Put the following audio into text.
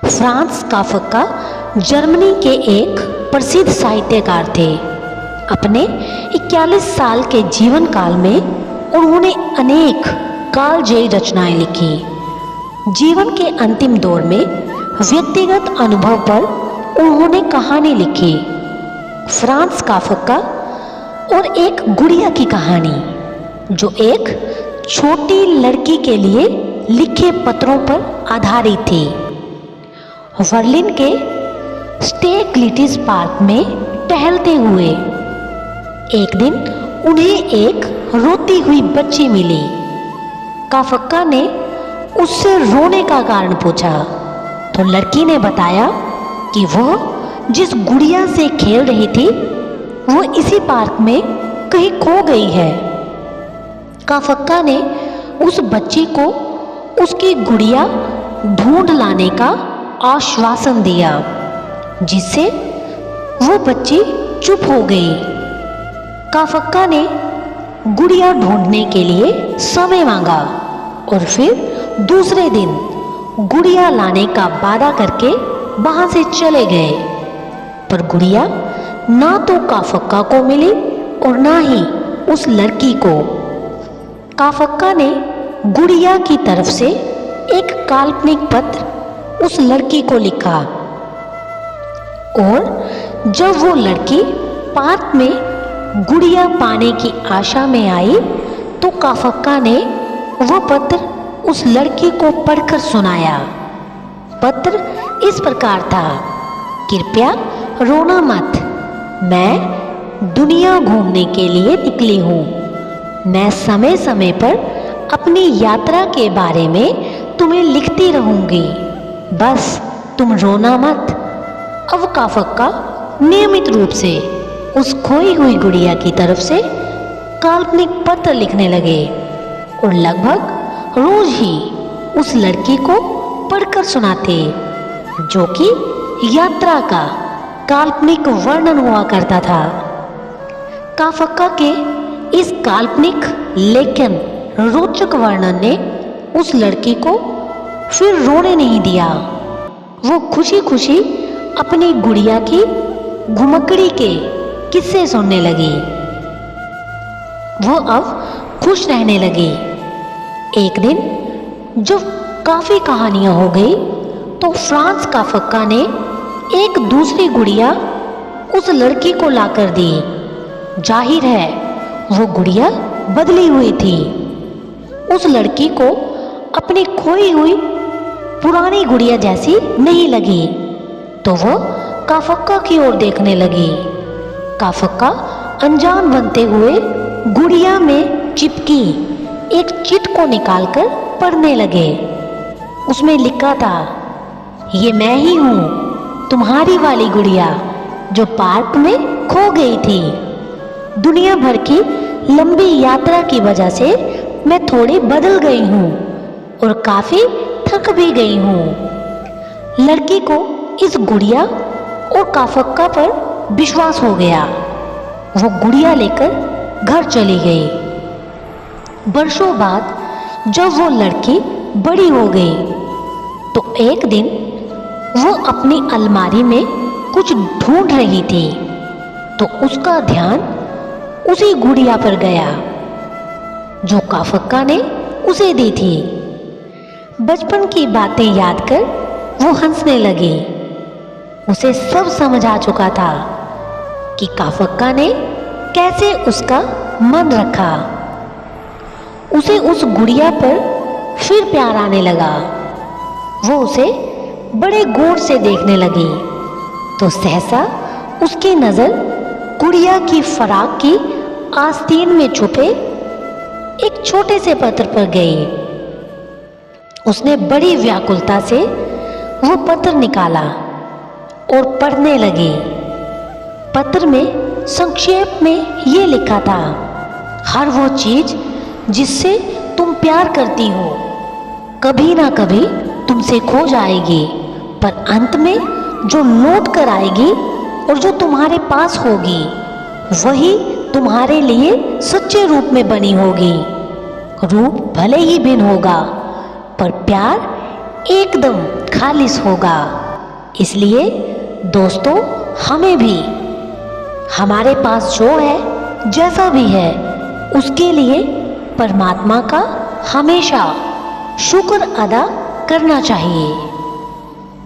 Franz Kafka Germany के एक प्रसिद्ध साहित्यकार थे। अपने 41 साल के जीवन काल में उन्होंने अनेक कालजयी रचनाएं लिखी। जीवन के अंतिम दौर में व्यक्तिगत अनुभव पर उन्होंने कहानी लिखी, फ्रांज काफका और एक गुड़िया की कहानी, जो एक छोटी लड़की के लिए लिखे पत्रों पर आधारित थी। बर्लिन के स्टेग्लिट्ज़ पार्क में टहलते हुए एक दिन उन्हें एक रोती हुई बच्ची मिली। काफका ने उससे रोने का कारण पूछा तो लड़की ने बताया कि वह जिस गुड़िया से खेल रही थी वो इसी पार्क में कहीं खो गई है। काफका ने उस बच्ची को उसकी गुड़िया ढूंढ लाने का आश्वासन दिया, जिससे वो बच्ची चुप हो गई। काफका ने गुड़िया ढूंढने के लिए समय मांगा और फिर दूसरे दिन गुड़िया लाने का वादा करके वहां से चले गए। पर गुड़िया ना तो काफका को मिली और ना ही उस लड़की को। काफका ने गुड़िया की तरफ से एक काल्पनिक पत्र उस लड़की को लिखा और जब वो लड़की पार्क में गुड़िया पाने की आशा में आई तो काफका ने वो पत्र उस लड़की को पढ़कर सुनाया। पत्र इस प्रकार था, कृपया रोना मत, मैं दुनिया घूमने के लिए निकली हूँ। मैं समय समय पर अपनी यात्रा के बारे में तुम्हें लिखती रहूँगी, बस तुम रोना मत। अब काफका नियमित रूप से उस खोई हुई गुड़िया की तरफ से काल्पनिक पत्र लिखने लगे और लगभग रोज ही उस लड़की को पढ़कर सुनाते, जो कि यात्रा का काल्पनिक वर्णन हुआ करता था। काफका के इस काल्पनिक लेकिन रोचक वर्णन ने उस लड़की को फिर रोने नहीं दिया। वो खुशी खुशी अपनी गुड़िया की घुमकड़ी के किस्से सुनने लगी। वो अब खुश रहने लगी। एक दिन जब काफी कहानियां हो गई तो फ्रांज काफका ने एक दूसरी गुड़िया उस लड़की को लाकर दी। जाहिर है वो गुड़िया बदली हुई थी। उस लड़की को अपनी खोई हुई पुरानी गुड़िया जैसी नहीं लगी तो वो काफका की ओर देखने लगी। काफका अनजान बनते हुए गुड़िया में चिपकी एक चिट को निकालकर पढ़ने लगे। उसमें लिखा था, ये मैं ही हूँ, तुम्हारी वाली गुड़िया जो पार्क में खो गई थी। दुनिया भर की लंबी यात्रा की वजह से मैं थोड़ी बदल गई हूँ और काफी थक भी गई हूँ। लड़की को इस गुड़िया और काफका पर विश्वास हो गया। वो गुड़िया लेकर घर चली गई। वर्षों बाद जब वो लड़की बड़ी हो गई तो एक दिन वो अपनी अलमारी में कुछ ढूंढ रही थी तो उसका ध्यान उसी गुड़िया पर गया जो काफका ने उसे दी थी। बचपन की बातें याद कर वो हंसने लगी। उसे सब समझ आ चुका था कि काफका ने कैसे उसका मन रखा। उसे उस गुड़िया पर फिर प्यार आने लगा। वो उसे बड़े गौर से देखने लगी तो सहसा उसकी नज़र गुड़िया की फराक की आस्तीन में छुपे एक छोटे से पत्र पर गई। उसने बड़ी व्याकुलता से वो पत्र निकाला और पढ़ने लगी। पत्र में संक्षेप में ये लिखा था, हर वो चीज जिससे तुम प्यार करती हो कभी ना कभी तुमसे खो जाएगी, पर अंत में जो लौट कर आएगी और जो तुम्हारे पास होगी वही तुम्हारे लिए सच्चे रूप में बनी होगी। रूप भले ही भिन्न होगा पर प्यार एकदम खालिस होगा। इसलिए दोस्तों, हमें भी हमारे पास जो है, जैसा भी है, उसके लिए परमात्मा का हमेशा शुक्र अदा करना चाहिए।